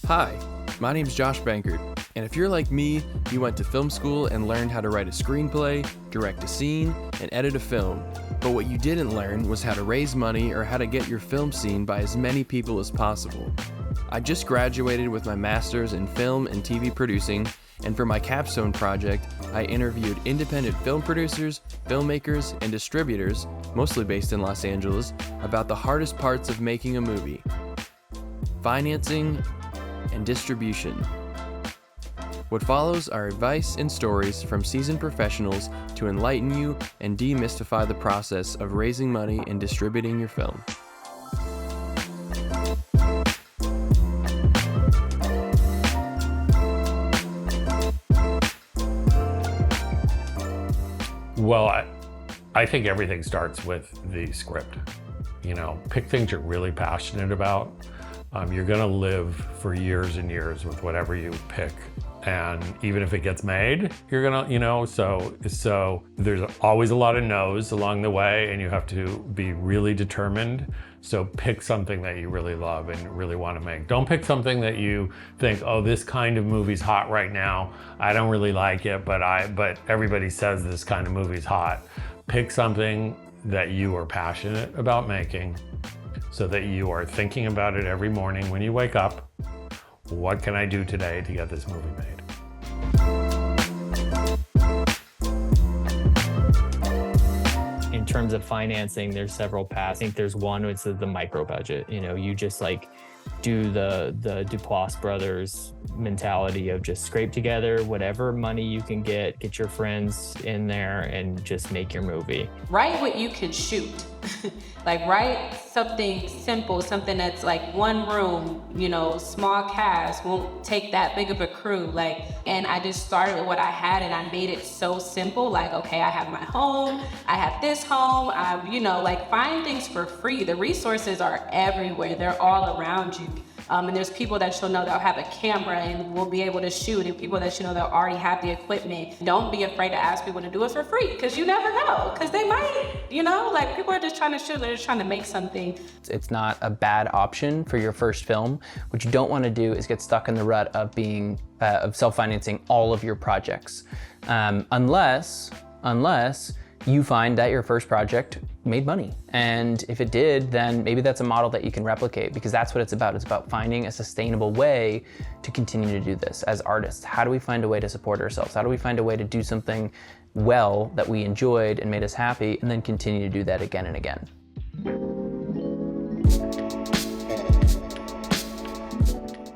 Hi, my name's Josh Bankert, and if you're like me, you went to film school and learned how to write a screenplay, direct a scene, and edit a film. But what you didn't learn was how to raise money or how to get your film seen by as many people as possible. I just graduated with my master's in film and TV producing, and for my capstone project, I interviewed independent film producers, filmmakers, and distributors, mostly based in Los Angeles, about the hardest parts of making a movie: financing and distribution. What follows are advice and stories from seasoned professionals to enlighten you and demystify the process of raising money and distributing your film. Well, I think everything starts with the script. Pick things you're really passionate about. You're gonna live for years and years with whatever you pick. And even if it gets made, you're gonna, so there's always a lot of no's along the way, and you have to be really determined. So pick something that you really love and really want to make. Don't pick something that you think, oh, this kind of movie's hot right now. I don't really like it, but everybody says this kind of movie's hot. Pick something that you are passionate about making, so that you are thinking about it every morning when you wake up. What can I do today to get this movie made? In terms of financing, there's several paths. I think there's one, it's the micro budget. You just do the Duplass brothers mentality of just scrape together whatever money you can get your friends in there and just make your movie. Write what you can shoot. Write something simple, something that's one room, small cast, won't take that big of a crew. And I just started with what I had and I made it so simple. Okay, I have my home, I have this home, find things for free. The resources are everywhere, they're all around you. And there's people that you'll know that'll have a camera and will be able to shoot, and people that that already have the equipment. Don't be afraid to ask people to do it for free, because you never know, because they might, people are just trying to shoot, they're just trying to make something. It's not a bad option for your first film. What you don't want to do is get stuck in the rut of of self-financing all of your projects, unless you find that your first project made money. And if it did, then maybe that's a model that you can replicate, because that's what it's about. It's about finding a sustainable way to continue to do this as artists. How do we find a way to support ourselves? How do we find a way to do something well that we enjoyed and made us happy, and then continue to do that again and again?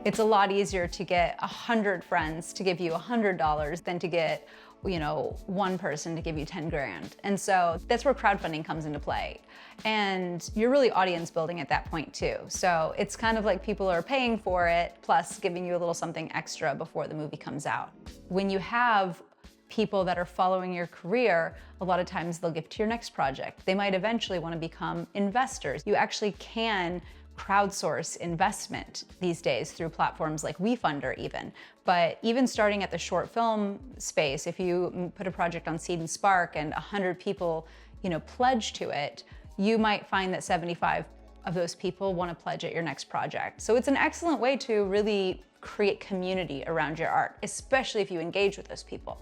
It's a lot easier to get 100 friends to give you $100 than to get one person to give you 10 grand. And so that's where crowdfunding comes into play. And you're really audience building at that point too. So it's kind of like people are paying for it, plus giving you a little something extra before the movie comes out. When you have people that are following your career, a lot of times they'll give to your next project. They might eventually want to become investors. You actually can crowdsource investment these days through platforms like WeFunder even. But even starting at the short film space, if you put a project on Seed and Spark and 100 people, pledge to it, you might find that 75 of those people want to pledge at your next project. So it's an excellent way to really create community around your art, especially if you engage with those people.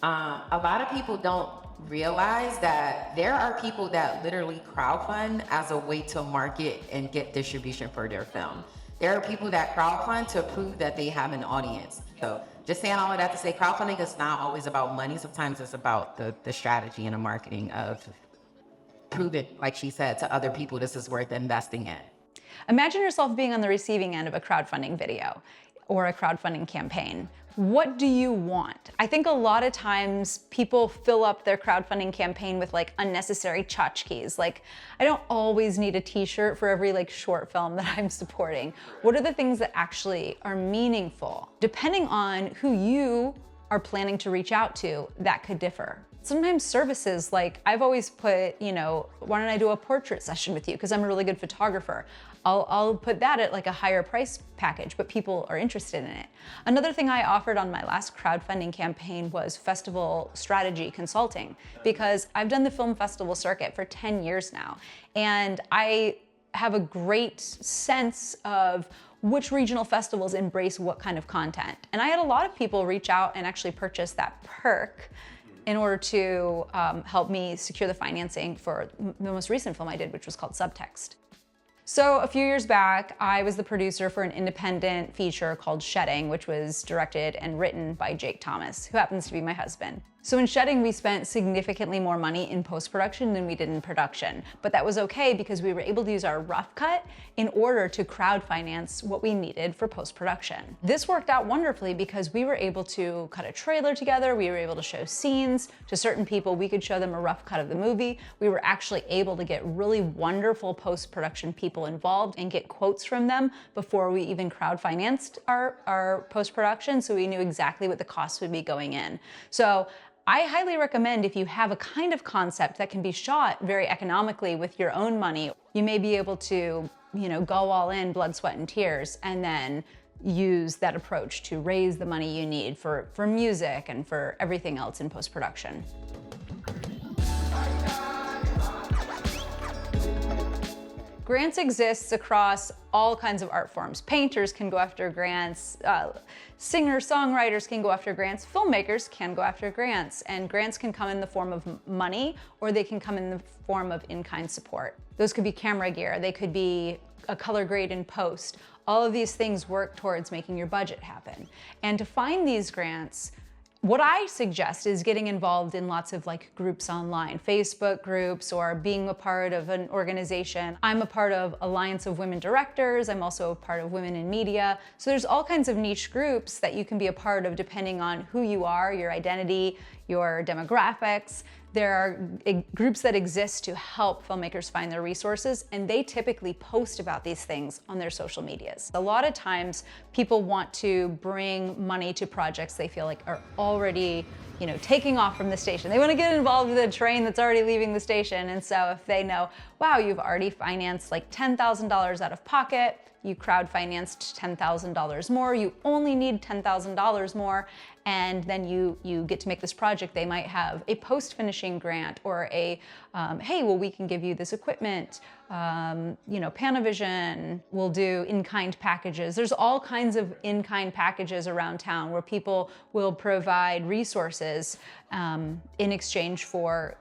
A lot of people don't realize that there are people that literally crowdfund as a way to market and get distribution for their film. There are people that crowdfund to prove that they have an audience. So just saying all of that to say crowdfunding is not always about money. Sometimes it's about the strategy and the marketing of proving, like she said, to other people this is worth investing in. Imagine yourself being on the receiving end of a crowdfunding video or a crowdfunding campaign. What do you want? I think a lot of times people fill up their crowdfunding campaign with unnecessary tchotchkes. I don't always need a t-shirt for every short film that I'm supporting. What are the things that actually are meaningful? Depending on who you are planning to reach out to, that could differ. Sometimes services, I've always put, why don't I do a portrait session with you? Because I'm a really good photographer. I'll put that at a higher price package, but people are interested in it. Another thing I offered on my last crowdfunding campaign was festival strategy consulting, because I've done the film festival circuit for 10 years now. And I have a great sense of which regional festivals embrace what kind of content. And I had a lot of people reach out and actually purchase that perk in order to help me secure the financing for the most recent film I did, which was called Subtext. So a few years back, I was the producer for an independent feature called Shedding, which was directed and written by Jake Thomas, who happens to be my husband. So in Shedding, we spent significantly more money in post-production than we did in production. But that was okay because we were able to use our rough cut in order to crowd finance what we needed for post-production. This worked out wonderfully because we were able to cut a trailer together, we were able to show scenes to certain people, we could show them a rough cut of the movie. We were actually able to get really wonderful post-production people involved and get quotes from them before we even crowd financed our post-production, so we knew exactly what the costs would be going in. So I highly recommend, if you have a kind of concept that can be shot very economically with your own money, you may be able to, go all in, blood, sweat, and tears, and then use that approach to raise the money you need for music and for everything else in post-production. Grants exists across all kinds of art forms. Painters can go after grants, singer-songwriters can go after grants, filmmakers can go after grants, and grants can come in the form of money or they can come in the form of in-kind support. Those could be camera gear, they could be a color grade in post. All of these things work towards making your budget happen. And to find these grants, what I suggest is getting involved in lots of groups online, Facebook groups, or being a part of an organization. I'm a part of Alliance of Women Directors. I'm also a part of Women in Media. So there's all kinds of niche groups that you can be a part of depending on who you are, your identity, your demographics. There are groups that exist to help filmmakers find their resources, and they typically post about these things on their social medias. A lot of times people want to bring money to projects they feel like are already taking off from the station. They want to get involved with a train that's already leaving the station. And so if they know, wow, you've already financed $10,000 out of pocket, you crowd financed $10,000 more, you only need $10,000 more, and then you get to make this project. They might have a post-finishing grant or a, hey, well, we can give you this equipment. Panavision will do in-kind packages. There's all kinds of in-kind packages around town where people will provide resources in exchange for,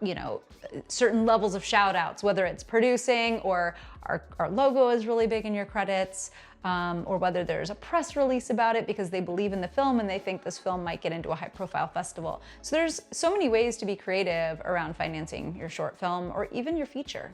certain levels of shout outs, whether it's producing or our logo is really big in your credits, or whether there's a press release about it because they believe in the film and they think this film might get into a high-profile festival. So there's so many ways to be creative around financing your short film or even your feature.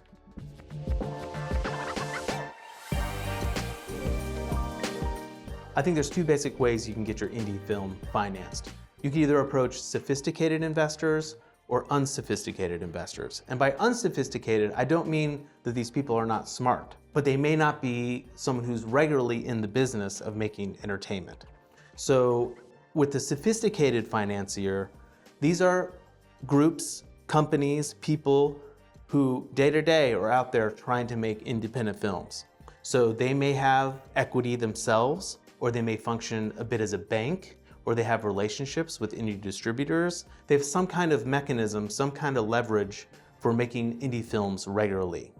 I think there's two basic ways you can get your indie film financed. You can either approach sophisticated investors or unsophisticated investors. And by unsophisticated, I don't mean that these people are not smart, but they may not be someone who's regularly in the business of making entertainment. So with the sophisticated financier, these are groups, companies, people who day to day are out there trying to make independent films. So they may have equity themselves, or they may function a bit as a bank, or they have relationships with indie distributors. They have some kind of mechanism, some kind of leverage for making indie films regularly.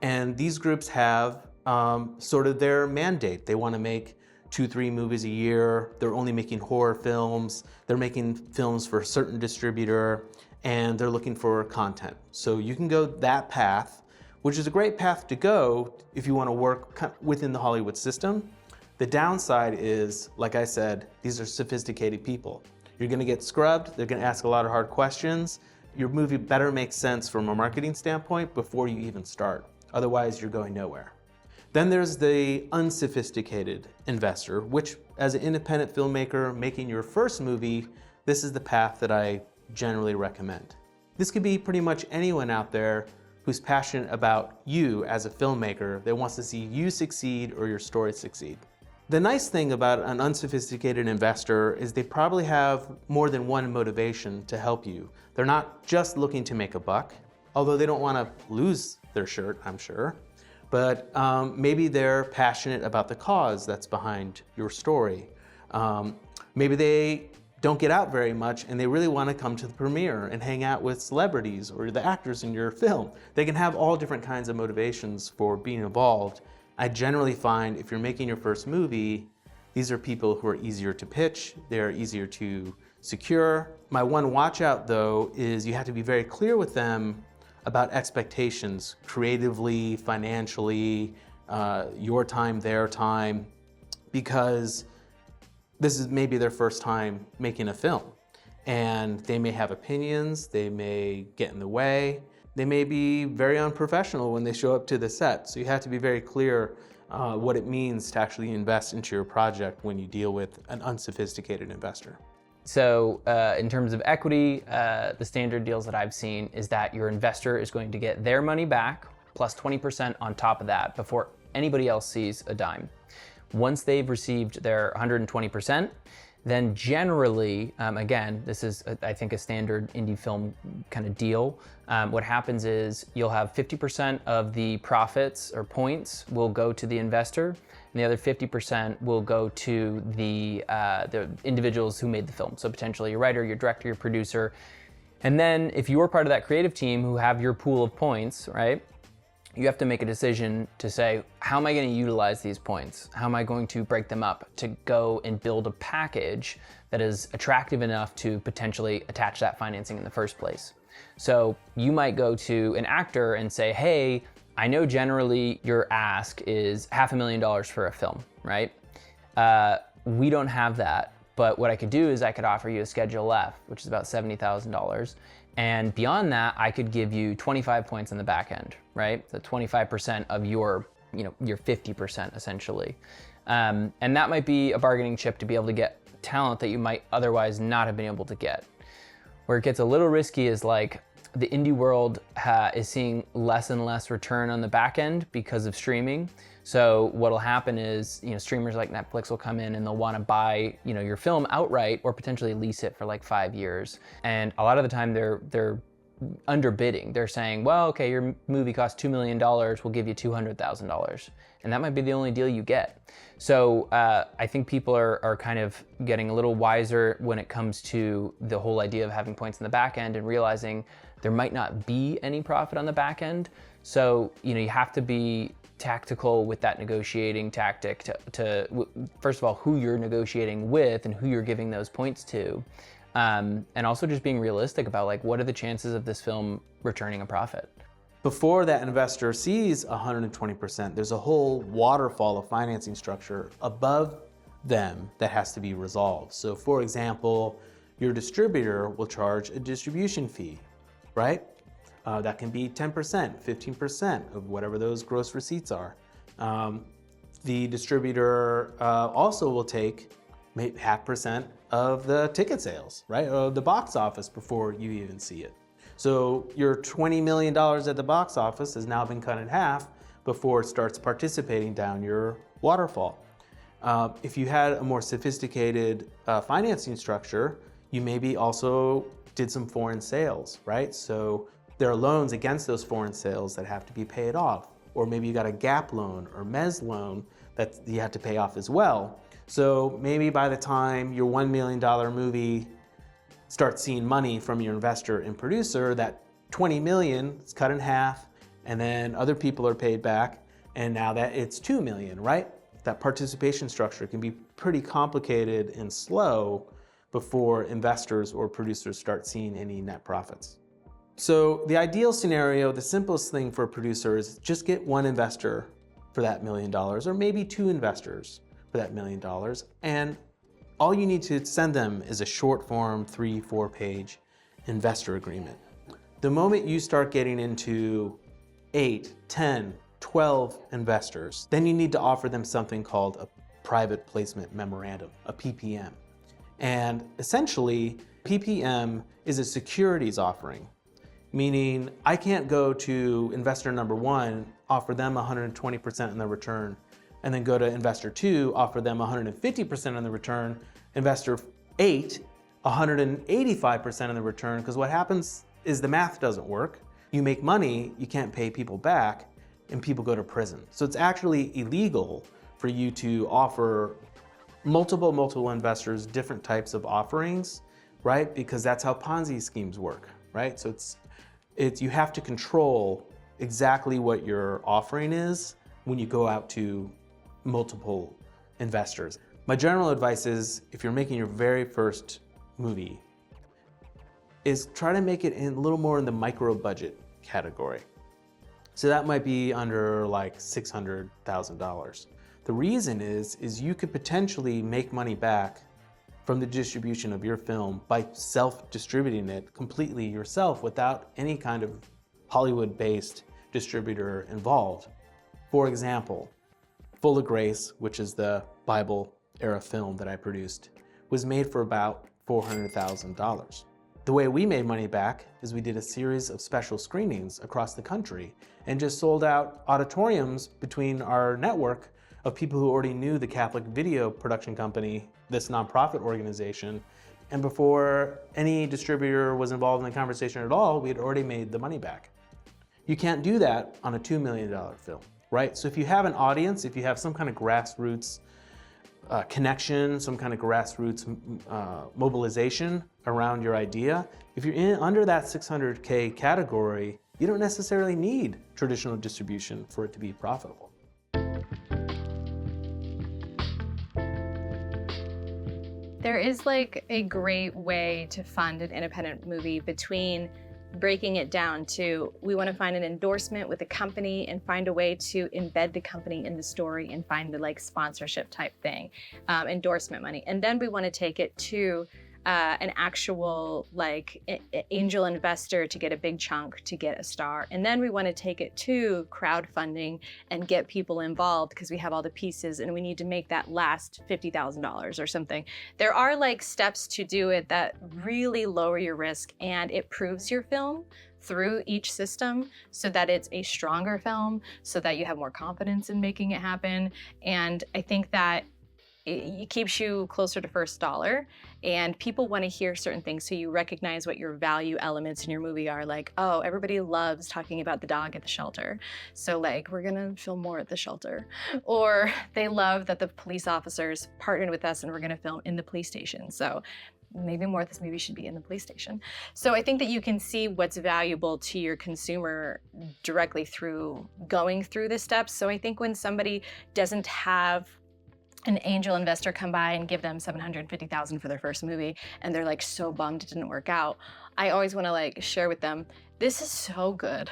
And these groups have sort of their mandate. They want to make 2-3 movies a year. They're only making horror films. They're making films for a certain distributor, and they're looking for content. So you can go that path, which is a great path to go if you want to work within the Hollywood system. The downside is, like I said, these are sophisticated people. You're gonna get scrubbed, they're gonna ask a lot of hard questions. Your movie better make sense from a marketing standpoint before you even start. Otherwise, you're going nowhere. Then there's the unsophisticated investor, which as an independent filmmaker making your first movie, this is the path that I generally recommend. This could be pretty much anyone out there who's passionate about you as a filmmaker that wants to see you succeed or your story succeed. The nice thing about an unsophisticated investor is they probably have more than one motivation to help you. They're not just looking to make a buck, although they don't want to lose their shirt, I'm sure. But maybe they're passionate about the cause that's behind your story. Maybe they don't get out very much and they really want to come to the premiere and hang out with celebrities or the actors in your film. They can have all different kinds of motivations for being involved I generally find if you're making your first movie, these are people who are easier to pitch, they're easier to secure. My one watch out though is you have to be very clear with them about expectations, creatively, financially, your time, their time, because this is maybe their first time making a film. And they may have opinions, they may get in the way, they may be very unprofessional when they show up to the set. So you have to be very clear what it means to actually invest into your project when you deal with an unsophisticated investor. So in terms of equity, the standard deals that I've seen is that your investor is going to get their money back plus 20% on top of that before anybody else sees a dime. Once they've received their 120%, then generally, again, this is, I think, a standard indie film kind of deal. What happens is you'll have 50% of the profits or points will go to the investor, and the other 50% will go to the individuals who made the film. So potentially your writer, your director, your producer. And then if you're part of that creative team who have your pool of points, right? You have to make a decision to say, how am I going to utilize these points? How am I going to break them up to go and build a package that is attractive enough to potentially attach that financing in the first place? So you might go to an actor and say, hey, I know generally your ask is $500,000 for a film, right? We don't have that, but what I could do is I could offer you a Schedule F, which is about $70,000. And beyond that, I could give you 25 points on the back end, right? So 25% of your 50% essentially. And that might be a bargaining chip to be able to get talent that you might otherwise not have been able to get. Where it gets a little risky is like the indie world is seeing less and less return on the back end because of streaming. So what'll happen is, streamers like Netflix will come in and they'll want to buy, your film outright or potentially lease it for like 5 years. And a lot of the time they're underbidding. They're saying, well, okay, your movie costs $2 million, we'll give you $200,000. And that might be the only deal you get. So I think people are kind of getting a little wiser when it comes to the whole idea of having points in the back end and realizing there might not be any profit on the back end. So, you have to be tactical with that negotiating tactic to first of all, who you're negotiating with and who you're giving those points to. And also just being realistic about like, what are the chances of this film returning a profit? Before that investor sees 120%, there's a whole waterfall of financing structure above them that has to be resolved. So for example, your distributor will charge a distribution fee, right? That can be 10%, 15% of whatever those gross receipts are. The distributor also will take maybe 0.5% of the ticket sales, right? Or the box office before you even see it. So your $20 million at the box office has now been cut in half before it starts participating down your waterfall. If you had a more sophisticated financing structure, you maybe also did some foreign sales, right? So there are loans against those foreign sales that have to be paid off. Or maybe you got a gap loan or mezz loan that you have to pay off as well. So maybe by the time your $1 million movie starts seeing money from your investor and producer, that 20 million is cut in half, and then other people are paid back, and now that it's 2 million, right? That participation structure can be pretty complicated and slow before investors or producers start seeing any net profits. So the ideal scenario, the simplest thing for a producer is just get one investor for that $1 million, or maybe two investors for that $1 million, and all you need to send them is a short form 3-4 page investor agreement. The moment you start getting into 8, 10, 12 investors, then you need to offer them something called a private placement memorandum, a PPM. And essentially, PPM is a securities offering, meaning I can't go to investor number 1, offer them 120% in the return, and then go to investor 2, offer them 150% on the return, investor 8, 185% on the return, because what happens is the math doesn't work. You make money, you can't pay people back, and people go to prison. So it's actually illegal for you to offer multiple investors different types of offerings, right? Because that's how Ponzi schemes work, right? So it's you have to control exactly what your offering is when you go out to multiple investors. My general advice is, if you're making your very first movie, is try to make it a little more in the micro budget category. So that might be under like $600,000. The reason is you could potentially make money back from the distribution of your film by self-distributing it completely yourself without any kind of Hollywood-based distributor involved. For example, Full of Grace, which is the Bible era film that I produced, was made for about $400,000. The way we made money back is we did a series of special screenings across the country and just sold out auditoriums between our network of people who already knew the Catholic Video Production Company, this nonprofit organization. And before any distributor was involved in the conversation at all, we had already made the money back. You can't do that on a $2 million film, right? So if you have an audience, if you have some kind of grassroots connection, some kind of grassroots mobilization around your idea, if you're under that 600K category, you don't necessarily need traditional distribution for it to be profitable. There is like a great way to fund an independent movie between breaking it down to, we want to find an endorsement with a company and find a way to embed the company in the story and find the like sponsorship type thing, endorsement money. And then we want to take it to an actual like angel investor to get a big chunk to get a star. And then we want to take it to crowdfunding and get people involved because we have all the pieces and we need to make that last $50,000 or something. There are like steps to do it that really lower your risk and it proves your film through each system so that it's a stronger film, so that you have more confidence in making it happen. And I think that it keeps you closer to first dollar, and people want to hear certain things, so you recognize what your value elements in your movie are. Like, oh, everybody loves talking about the dog at the shelter, so like we're gonna film more at the shelter. Or they love that the police officers partnered with us and we're gonna film in the police station, so maybe more of this movie should be in the police station. So I think that you can see what's valuable to your consumer directly through going through the steps. So I think when somebody doesn't have an angel investor come by and give them $750,000 for their first movie, and they're like so bummed it didn't work out, I always want to like share with them, this is so good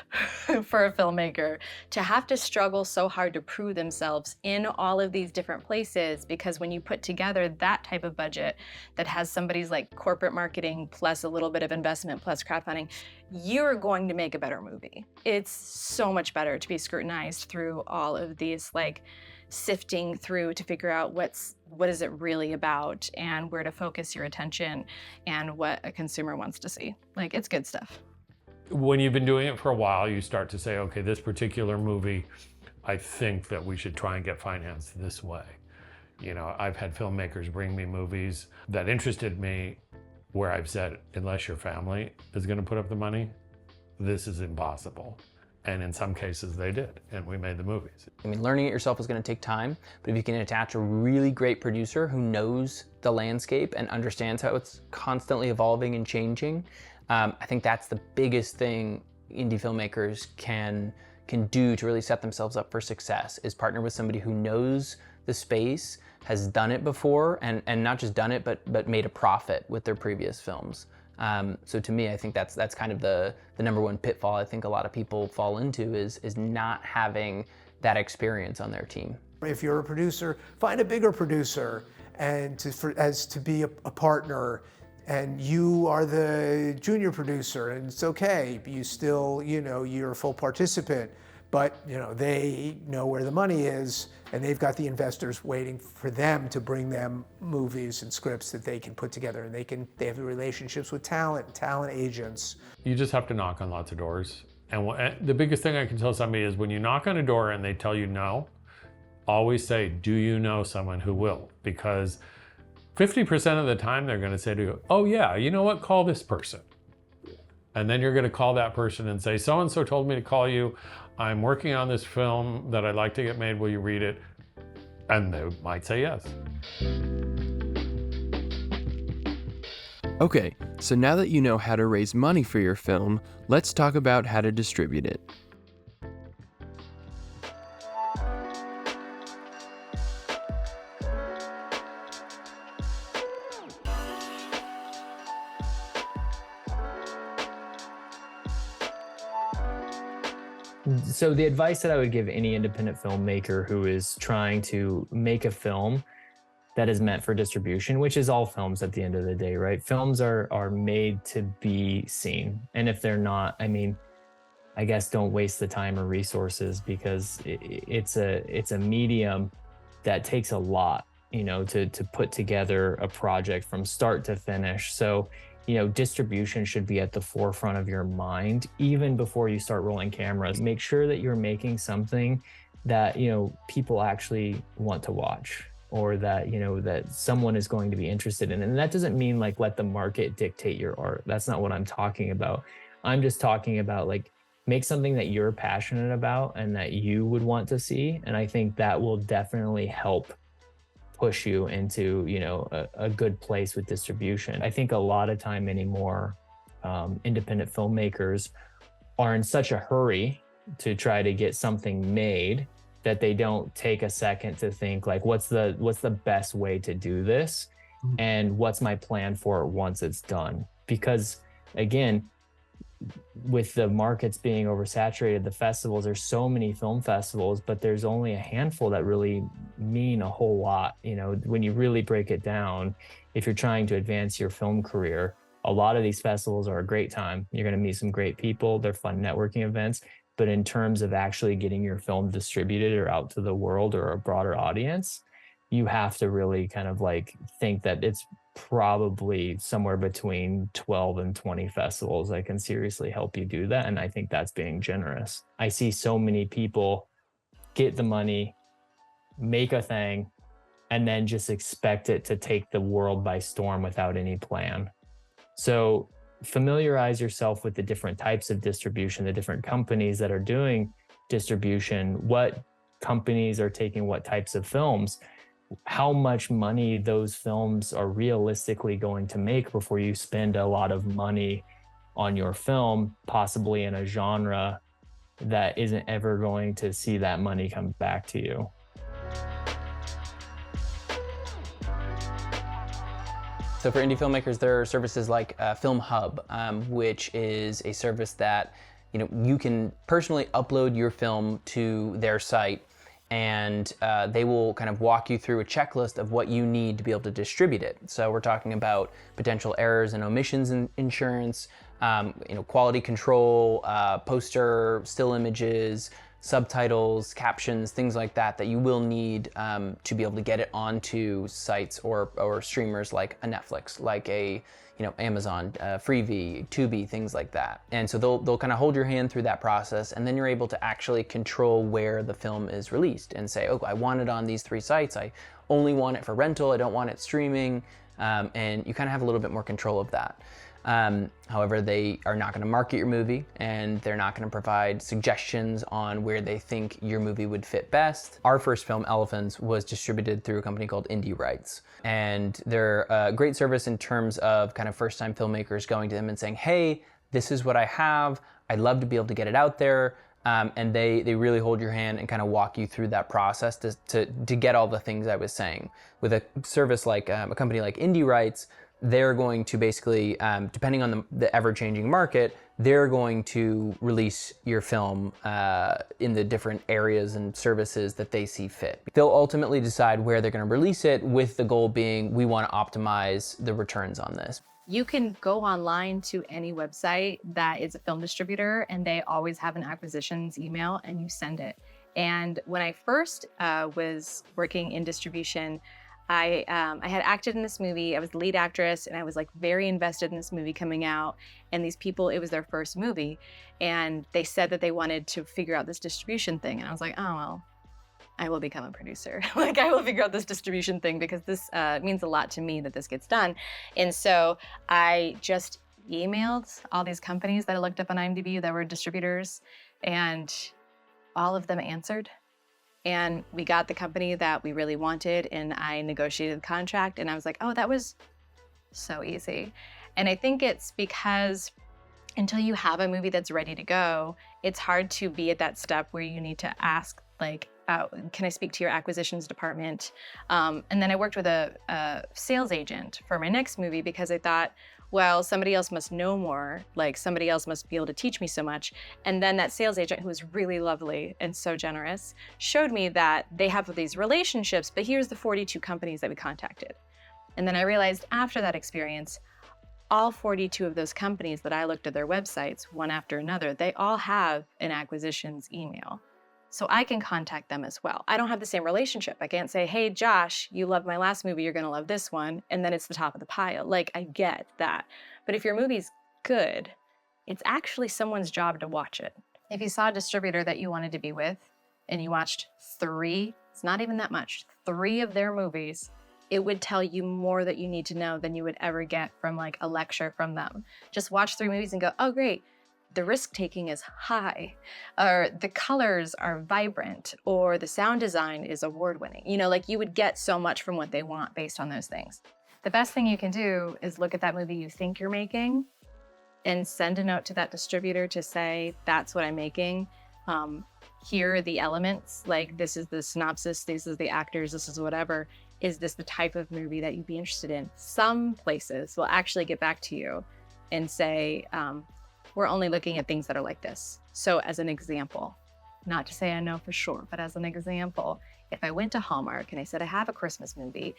for a filmmaker to have to struggle so hard to prove themselves in all of these different places, because when you put together that type of budget that has somebody's like corporate marketing plus a little bit of investment plus crowdfunding, you're going to make a better movie. It's so much better to be scrutinized through all of these like sifting through to figure out what is it really about and where to focus your attention and what a consumer wants to see. Like, it's good stuff. When you've been doing it for a while, you start to say, okay, this particular movie, I think that we should try and get financed this way. You know, I've had filmmakers bring me movies that interested me where I've said, unless your family is going to put up the money, this is impossible. And in some cases they did, and we made the movies. I mean, learning it yourself is going to take time, but if you can attach a really great producer who knows the landscape and understands how it's constantly evolving and changing, I think that's the biggest thing indie filmmakers can do to really set themselves up for success, is partner with somebody who knows the space, has done it before, and not just done it, but made a profit with their previous films. So to me, I think that's kind of the number one pitfall I think a lot of people fall into is not having that experience on their team. If you're a producer, find a bigger producer and to be a partner, and you are the junior producer, and it's okay. You still, you're a full participant, but they know where the money is, and they've got the investors waiting for them to bring them movies and scripts that they can put together, and they have the relationships with talent agents. You just have to knock on lots of doors. And the biggest thing I can tell somebody is when you knock on a door and they tell you no, always say, do you know someone who will? Because 50% of the time they're gonna say to you, oh yeah, you know what, call this person. And then you're gonna call that person and say, so-and-so told me to call you. I'm working on this film that I'd like to get made, will you read it? And they might say yes. Okay, so now that you know how to raise money for your film, let's talk about how to distribute it. So the advice that I would give any independent filmmaker who is trying to make a film that is meant for distribution, which is all films at the end of the day, right? Films are made to be seen. And if they're not, I mean, I guess don't waste the time or resources, because it's a medium that takes a lot, you know, to put together a project from start to finish. So, you know, distribution should be at the forefront of your mind, even before you start rolling cameras. Make sure that you're making something that, you know, people actually want to watch, or that, you know, that someone is going to be interested in. And that doesn't mean like let the market dictate your art. That's not what I'm talking about. I'm just talking about like, make something that you're passionate about and that you would want to see. And I think that will definitely help push you into, you know, a good place with distribution. I think a lot of time anymore, independent filmmakers are in such a hurry to try to get something made that they don't take a second to think like, what's the best way to do this? And what's my plan for it once it's done? Because again, with the markets being oversaturated, the festivals, there's so many film festivals, but there's only a handful that really mean a whole lot. You know, when you really break it down, if you're trying to advance your film career, a lot of these festivals are a great time. You're going to meet some great people. They're fun networking events. But in terms of actually getting your film distributed or out to the world or a broader audience, you have to really kind of like think that it's probably somewhere between 12 and 20 festivals that can seriously help you do that. And I think that's being generous. I see so many people get the money, make a thing, and then just expect it to take the world by storm without any plan. So familiarize yourself with the different types of distribution, the different companies that are doing distribution, what companies are taking what types of films, how much money those films are realistically going to make before you spend a lot of money on your film, possibly in a genre that isn't ever going to see that money come back to you. So for indie filmmakers, there are services like Film Hub, which is a service that, you know, you can personally upload your film to their site, and they will kind of walk you through a checklist of what you need to be able to distribute it. So we're talking about potential errors and omissions in insurance, you know, quality control, poster, still images, subtitles, captions, things like that, that you will need to be able to get it onto sites or streamers like a Netflix, like a, you know, Amazon, Freevee, Tubi, things like that. And so they'll kind of hold your hand through that process, and then you're able to actually control where the film is released and say, oh, I want it on these 3 sites. I only want it for rental. I don't want it streaming. And you kind of have a little bit more control of that. However, they are not going to market your movie, and they're not going to provide suggestions on where they think your movie would fit best. Our first film, Elephants, was distributed through a company called Indie Rights, and they're a great service in terms of kind of first-time filmmakers going to them and saying, hey, this is what I have. I'd love to be able to get it out there. And they really hold your hand and kind of walk you through that process to get all the things I was saying. With a service like a company like Indie Rights, they're going to basically, depending on the ever-changing market, they're going to release your film in the different areas and services that they see fit. They'll ultimately decide where they're going to release it, with the goal being we want to optimize the returns on this. You can go online to any website that is a film distributor, and they always have an acquisitions email, and you send it. And when I first was working in distribution, I had acted in this movie. I was the lead actress, and I was like very invested in this movie coming out. And these people, it was their first movie, and they said that they wanted to figure out this distribution thing. And I was like, oh, well, I will become a producer. Like, I will figure out this distribution thing, because this means a lot to me that this gets done. And so I just emailed all these companies that I looked up on IMDb that were distributors, and all of them answered. And we got the company that we really wanted, and I negotiated the contract, and I was like, oh, that was so easy. And I think it's because until you have a movie that's ready to go, it's hard to be at that step where you need to ask, like, can I speak to your acquisitions department? And then I worked with a sales agent for my next movie, because I thought, well, somebody else must know more, like somebody else must be able to teach me so much. And then that sales agent, who was really lovely and so generous, showed me that they have these relationships, but here's the 42 companies that we contacted. And then I realized after that experience, all 42 of those companies that I looked at their websites, one after another, they all have an acquisitions email. So I can contact them as well. I don't have the same relationship. I can't say, hey, Josh, you loved my last movie, you're gonna love this one, and then it's the top of the pile. Like, I get that. But if your movie's good, it's actually someone's job to watch it. If you saw a distributor that you wanted to be with, and you watched 3, it's not even that much, 3 of their movies, it would tell you more that you need to know than you would ever get from like a lecture from them. Just watch 3 movies and go, oh, great. The risk-taking is high, or the colors are vibrant, or the sound design is award-winning. You know, like you would get so much from what they want based on those things. The best thing you can do is look at that movie you think you're making and send a note to that distributor to say, that's what I'm making. Here are the elements, like this is the synopsis, this is the actors, this is whatever. Is this the type of movie that you'd be interested in? Some places will actually get back to you and say, we're only looking at things that are like this. So as an example, not to say I know for sure, but as an example, if I went to Hallmark and I said, I have a Christmas movie,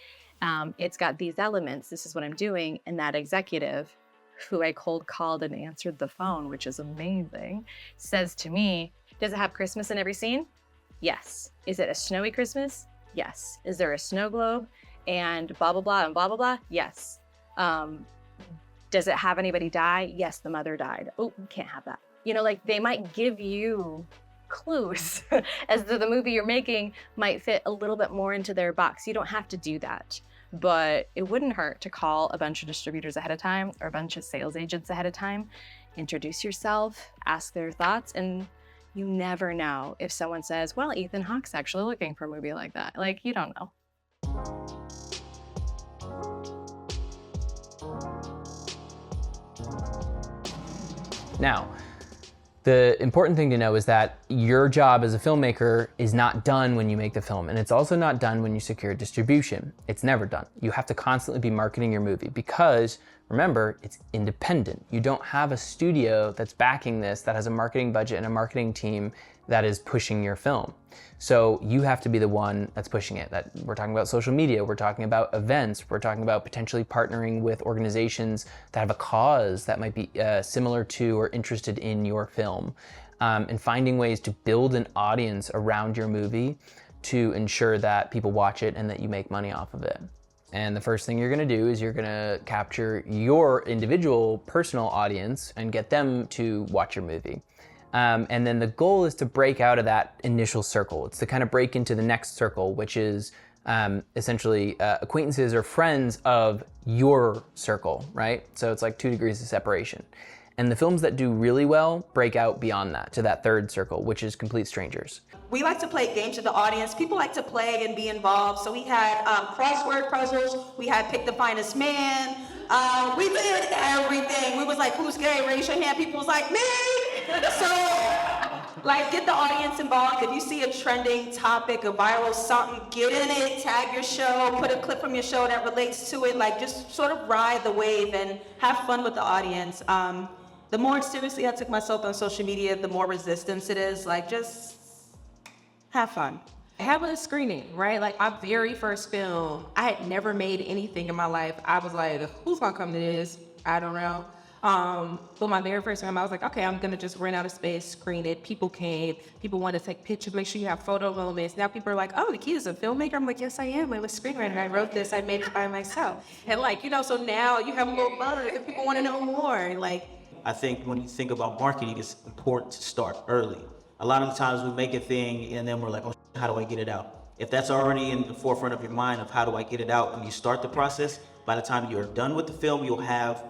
it's got these elements, this is what I'm doing, and that executive, who I cold called and answered the phone, which is amazing, says to me, does it have Christmas in every scene? Yes. Is it a snowy Christmas? Yes. Is there a snow globe and blah, blah, blah, and blah, blah, blah? Yes. Does it have anybody die? Yes, the mother died. Oh, we can't have that. You know, like they might give you clues as to the movie you're making might fit a little bit more into their box. You don't have to do that, but it wouldn't hurt to call a bunch of distributors ahead of time or a bunch of sales agents ahead of time, introduce yourself, ask their thoughts, and you never know if someone says, well, Ethan Hawke's actually looking for a movie like that. Like, you don't know. Now, the important thing to know is that your job as a filmmaker is not done when you make the film, and it's also not done when you secure distribution. It's never done. You have to constantly be marketing your movie because, remember, it's independent. You don't have a studio that's backing this, that has a marketing budget and a marketing team that is pushing your film. So you have to be the one that's pushing it. That we're talking about social media, we're talking about events, we're talking about potentially partnering with organizations that have a cause that might be similar to or interested in your film, and finding ways to build an audience around your movie to ensure that people watch it and that you make money off of it. And the first thing you're gonna do is you're gonna capture your individual personal audience and get them to watch your movie. And then the goal is to break out of that initial circle. It's to kind of break into the next circle, which is essentially acquaintances or friends of your circle, right? So it's like 2 degrees of separation. And the films that do really well break out beyond that to that third circle, which is complete strangers. We like to play games with the audience. People like to play and be involved. So we had crossword puzzles. We had Pick the Finest Man. We did everything. We was like, who's gay? Raise your hand. People was like, me. So, like, get the audience involved. If you see a trending topic, a viral something, get in it, tag your show, put a clip from your show that relates to it. Like, just sort of ride the wave and have fun with the audience. The more seriously I took myself on social media, the more resistance it is. Like, just have fun. Having a screening, right? Like my very first film, I had never made anything in my life. I was like, who's gonna come to this? I don't know. But my very first time, I was like, okay, I'm gonna just rent out a space, screen it. People came, people wanted to take pictures, make sure you have photo moments. Now people are like, oh, Nakia's a filmmaker? I'm like, yes, I am. I'm a screenwriter. I wrote this, I made it by myself. And like, you know, so now you have a little buzz and people wanna know more. Like, I think when you think about marketing, it's important to start early. A lot of the times we make a thing and then we're like, oh, how do I get it out? If that's already in the forefront of your mind of how do I get it out, and you start the process, by the time you're done with the film, you'll have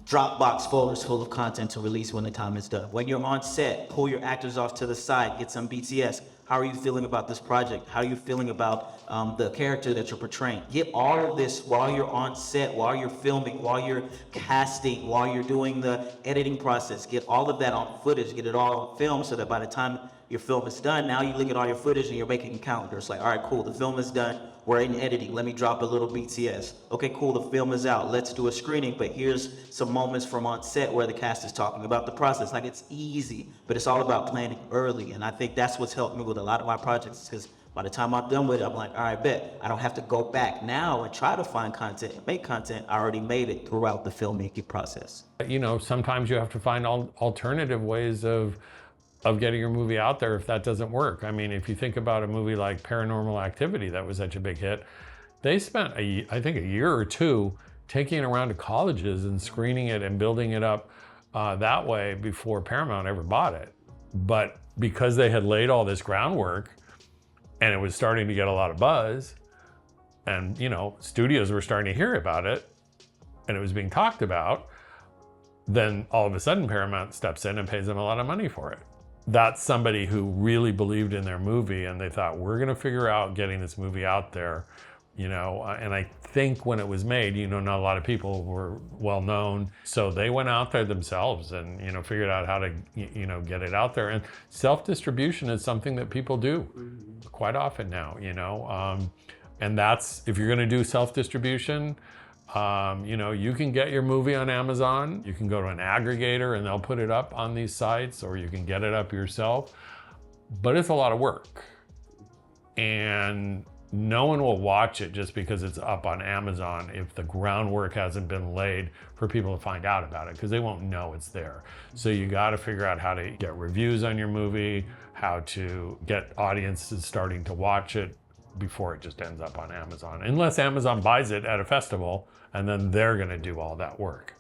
Dropbox folders full of content to release when the time is done. When you're on set, pull your actors off to the side, get some BTS. How are you feeling about this project? How are you feeling about the character that you're portraying? Get all of this while you're on set, while you're filming, while you're casting, while you're doing the editing process. Get all of that on footage, get it all on film so that by the time your film is done. Now you look at all your footage and you're making a calendar. It's like, all right, cool, the film is done. We're in editing. Let me drop a little BTS. Okay, cool, the film is out. Let's do a screening, but here's some moments from on set where the cast is talking about the process. Like, it's easy, but it's all about planning early. And I think that's what's helped me with a lot of my projects, because by the time I'm done with it, I'm like, all right, bet. I don't have to go back now and try to find content and make content. I already made it throughout the filmmaking process. You know, sometimes you have to find alternative ways of getting your movie out there if that doesn't work. I mean, if you think about a movie like Paranormal Activity that was such a big hit, they spent, I think, a year or two taking it around to colleges and screening it and building it up that way before Paramount ever bought it. But because they had laid all this groundwork and it was starting to get a lot of buzz, and, you know, studios were starting to hear about it and it was being talked about, then all of a sudden Paramount steps in and pays them a lot of money for it. That's somebody who really believed in their movie and they thought, we're gonna figure out getting this movie out there, you know, and I think when it was made, you know, not a lot of people were well known, so they went out there themselves and, you know, figured out how to, you know, get it out there. And self-distribution is something that people do quite often now, you know, and that's, if you're gonna do self-distribution, you know, you can get your movie on Amazon, you can go to an aggregator and they'll put it up on these sites, or you can get it up yourself, but it's a lot of work. And no one will watch it just because it's up on Amazon if the groundwork hasn't been laid for people to find out about it, because they won't know it's there. So you got to figure out how to get reviews on your movie, how to get audiences starting to watch it before it just ends up on Amazon, unless Amazon buys it at a festival and then they're going to do all that work.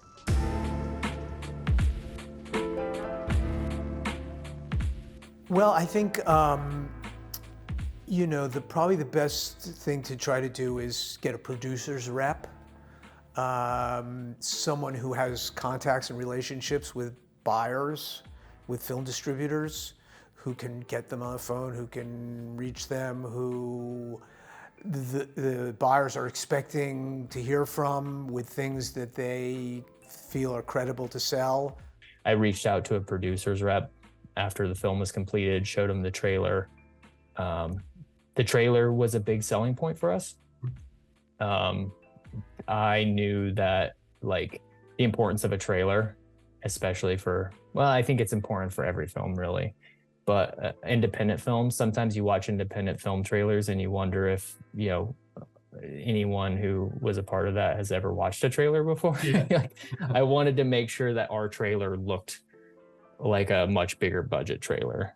Well, I think, you know, probably the best thing to try to do is get a producer's rep, someone who has contacts and relationships with buyers, with film distributors, who can get them on the phone, who can reach them, who the buyers are expecting to hear from with things that they feel are credible to sell. I reached out to a producer's rep after the film was completed, showed him the trailer. The trailer was a big selling point for us. I knew that, like, the importance of a trailer, especially for, well, I think it's important for every film really, but independent films, sometimes you watch independent film trailers and you wonder if, you know, anyone who was a part of that has ever watched a trailer before. Yeah. Like, I wanted to make sure that our trailer looked like a much bigger budget trailer.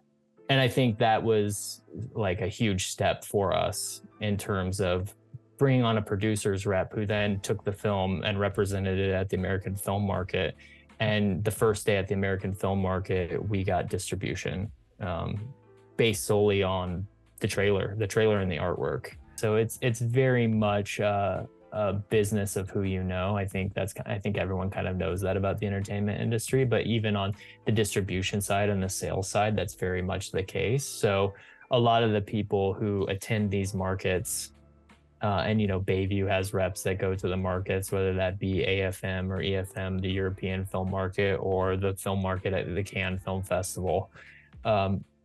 And I think that was like a huge step for us in terms of bringing on a producer's rep who then took the film and represented it at the American film market. And the first day at the American film market, we got distribution based solely on the trailer and the artwork. So it's very much a business of who you know. I think everyone kind of knows that about the entertainment industry, but even on the distribution side and the sales side, that's very much the case. So a lot of the people who attend these markets, and, you know, Bayview has reps that go to the markets, whether that be AFM or EFM, the European film market, or the film market at the Cannes Film Festival.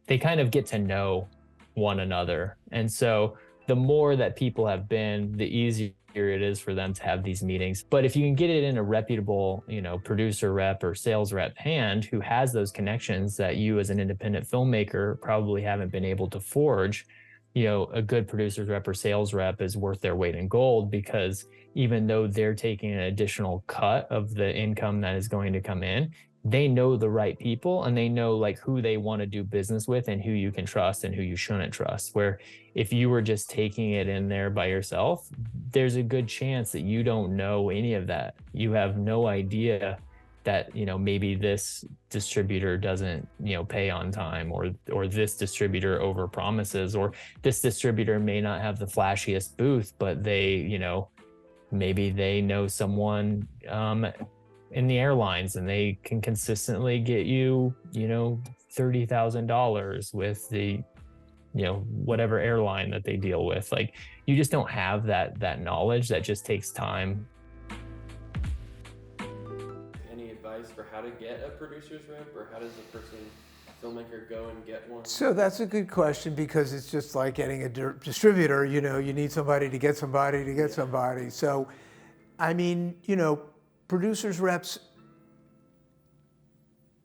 They kind of get to know one another. And so the more that people have been, the easier it is for them to have these meetings. But if you can get it in a reputable, you know, producer rep or sales rep hand who has those connections that you as an independent filmmaker probably haven't been able to forge, you know, a good producer's rep or sales rep is worth their weight in gold, because even though they're taking an additional cut of the income that is going to come in, they know the right people and they know, like, who they want to do business with and who you can trust and who you shouldn't trust. Where if you were just taking it in there by yourself, there's a good chance that you don't know any of that. You have no idea that, you know, maybe this distributor doesn't, you know, pay on time, or this distributor overpromises, or this distributor may not have the flashiest booth, but they, you know, maybe they know someone in the airlines and they can consistently get you, you know, $30,000 with the, you know, whatever airline that they deal with. Like, you just don't have that knowledge. That just takes time. Any advice for how to get a producer's rep, or how does a person filmmaker go and get one? So that's a good question, because it's just like getting a distributor. You know, you need somebody to get somebody to get somebody. So, I mean, you know, producers reps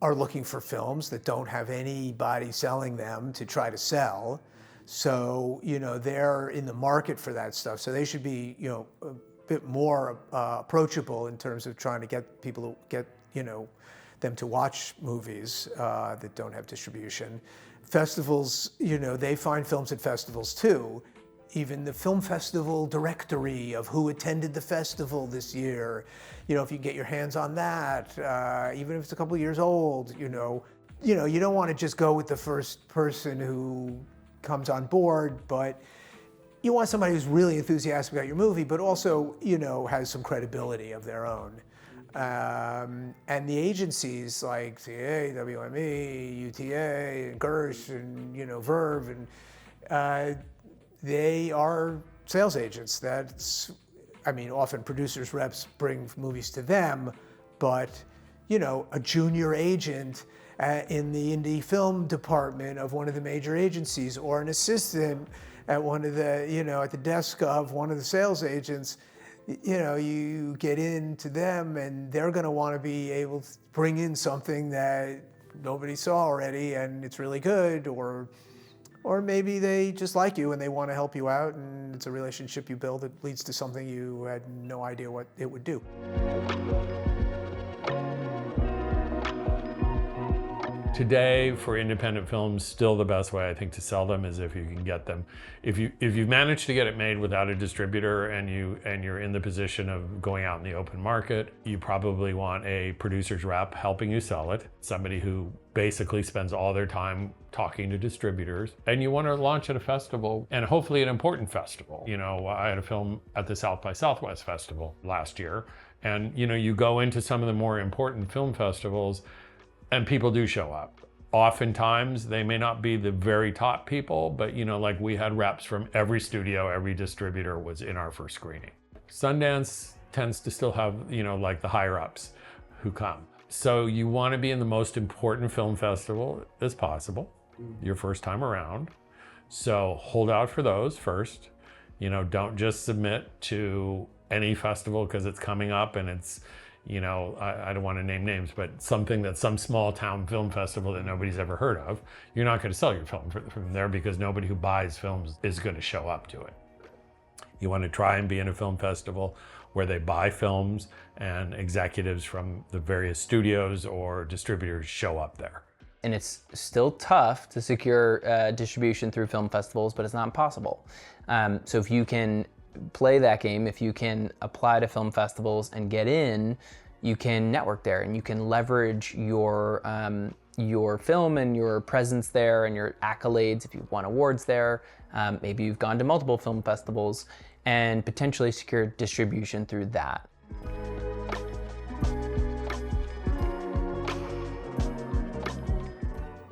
are looking for films that don't have anybody selling them to try to sell. So, you know, they're in the market for that stuff. So they should be, you know, a bit more approachable in terms of trying to get people to get, you know, them to watch movies that don't have distribution. Festivals, you know, they find films at festivals too. Even the film festival directory of who attended the festival this year, you know, if you get your hands on that, even if it's a couple of years old, you don't want to just go with the first person who comes on board, but you want somebody who's really enthusiastic about your movie, but also, you know, has some credibility of their own. And the agencies like CA, WME, UTA, and Gersh, and, you know, Verve, and they are sales agents. That's, I mean, often producers reps bring movies to them, but, you know, a junior agent in the indie film department of one of the major agencies, or an assistant at one of the, you know, at the desk of one of the sales agents, you know, you get into them and they're going to want to be able to bring in something that nobody saw already and it's really good, or maybe they just like you and they want to help you out, and it's a relationship you build that leads to something you had no idea what it would do. Today, for independent films, still the best way I think to sell them is if you can get them. If you've managed to get it made without a distributor and you're in the position of going out in the open market, you probably want a producer's rep helping you sell it, somebody who basically spends all their time talking to distributors, and you want to launch at a festival, and hopefully an important festival. You know, I had a film at the South by Southwest Festival last year, and you know, you go into some of the more important film festivals and people do show up. Oftentimes, they may not be the very top people, but you know, like we had reps from every studio, every distributor was in our first screening. Sundance tends to still have, you know, like the higher ups who come. So you want to be in the most important film festival as possible, your first time around. So hold out for those first. You know, don't just submit to any festival because it's coming up and it's, you know, I don't want to name names, but something that's some small town film festival that nobody's ever heard of. You're not going to sell your film from there because nobody who buys films is going to show up to it. You want to try and be in a film festival where they buy films and executives from the various studios or distributors show up there. And it's still tough to secure distribution through film festivals, but it's not impossible. So if you can play that game, if you can apply to film festivals and get in, you can network there and you can leverage your film and your presence there and your accolades if you've won awards there. Maybe you've gone to multiple film festivals and potentially secure distribution through that.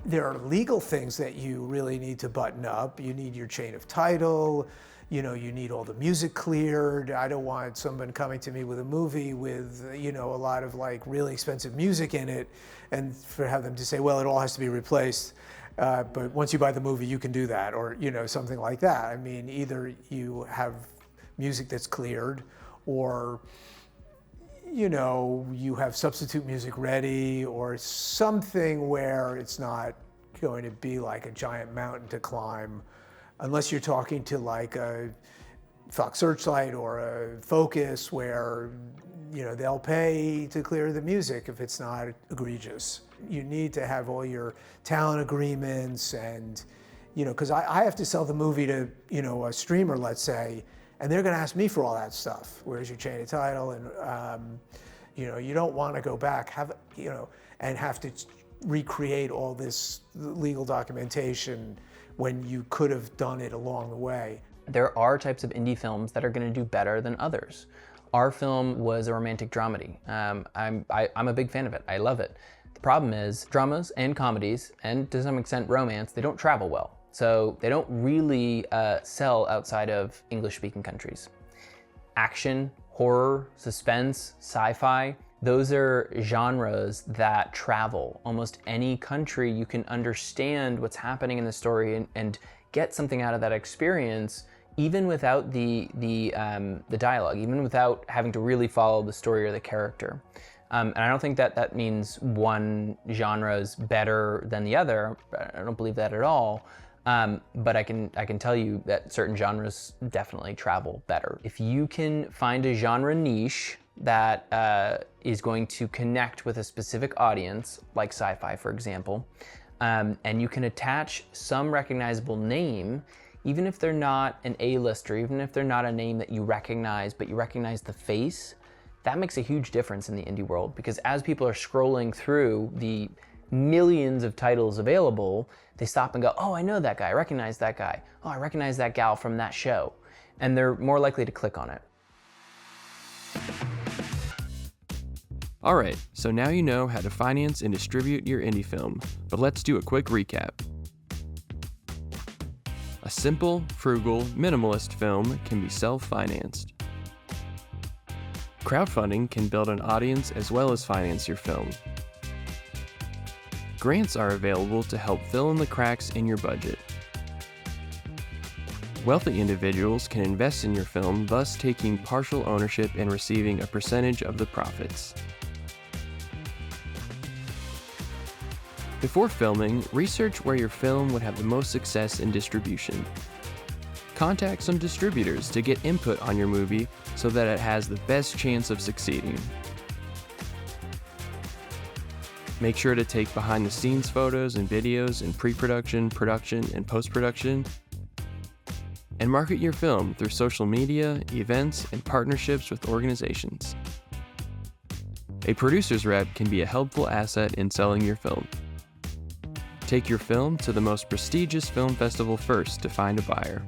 There are legal things that you really need to button up. You need your chain of title. You know, you need all the music cleared. I don't want someone coming to me with a movie with, you know, a lot of like really expensive music in it and have them to say, well, it all has to be replaced. But once you buy the movie, you can do that, or, you know, something like that. I mean, either you have music that's cleared, or, you know, you have substitute music ready, or something where it's not going to be like a giant mountain to climb, unless you're talking to like a Fox Searchlight or a Focus, where, you know, they'll pay to clear the music if it's not egregious. You need to have all your talent agreements and, you know, because I have to sell the movie to, you know, a streamer, let's say, and they're going to ask me for all that stuff. Where's your chain of title? And, you know, you don't want to go back, and have to recreate all this legal documentation when you could have done it along the way. There are types of indie films that are going to do better than others. Our film was a romantic dramedy. I'm a big fan of it. I love it. The problem is dramas and comedies, and to some extent romance, they don't travel well. So they don't really sell outside of English-speaking countries. Action, horror, suspense, sci-fi, Those are genres that travel. Almost any country, you can understand what's happening in the story and get something out of that experience, even without the dialogue, even without having to really follow the story or the character. And I don't think that means one genre is better than the other. I don't believe that at all. But I can tell you that certain genres definitely travel better. If you can find a genre niche that is going to connect with a specific audience, like sci-fi, for example, and you can attach some recognizable name, even if they're not an A-lister, even if they're not a name that you recognize, but you recognize the face, that makes a huge difference in the indie world, because as people are scrolling through the millions of titles available, they stop and go, oh, I know that guy, I recognize that guy. Oh, I recognize that gal from that show. And they're more likely to click on it. All right, so now you know how to finance and distribute your indie film, but let's do a quick recap. A simple, frugal, minimalist film can be self-financed. Crowdfunding can build an audience as well as finance your film. Grants are available to help fill in the cracks in your budget. Wealthy individuals can invest in your film, thus taking partial ownership and receiving a percentage of the profits. Before filming, research where your film would have the most success in distribution. Contact some distributors to get input on your movie so that it has the best chance of succeeding. Make sure to take behind-the-scenes photos and videos in pre-production, production, and post-production. And market your film through social media, events, and partnerships with organizations. A producer's rep can be a helpful asset in selling your film. Take your film to the most prestigious film festival first to find a buyer,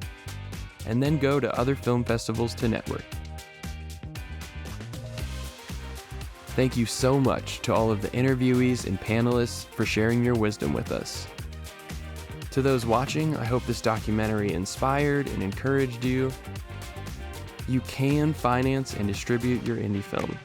and then go to other film festivals to network. Thank you so much to all of the interviewees and panelists for sharing your wisdom with us. To those watching, I hope this documentary inspired and encouraged you. You can finance and distribute your indie film.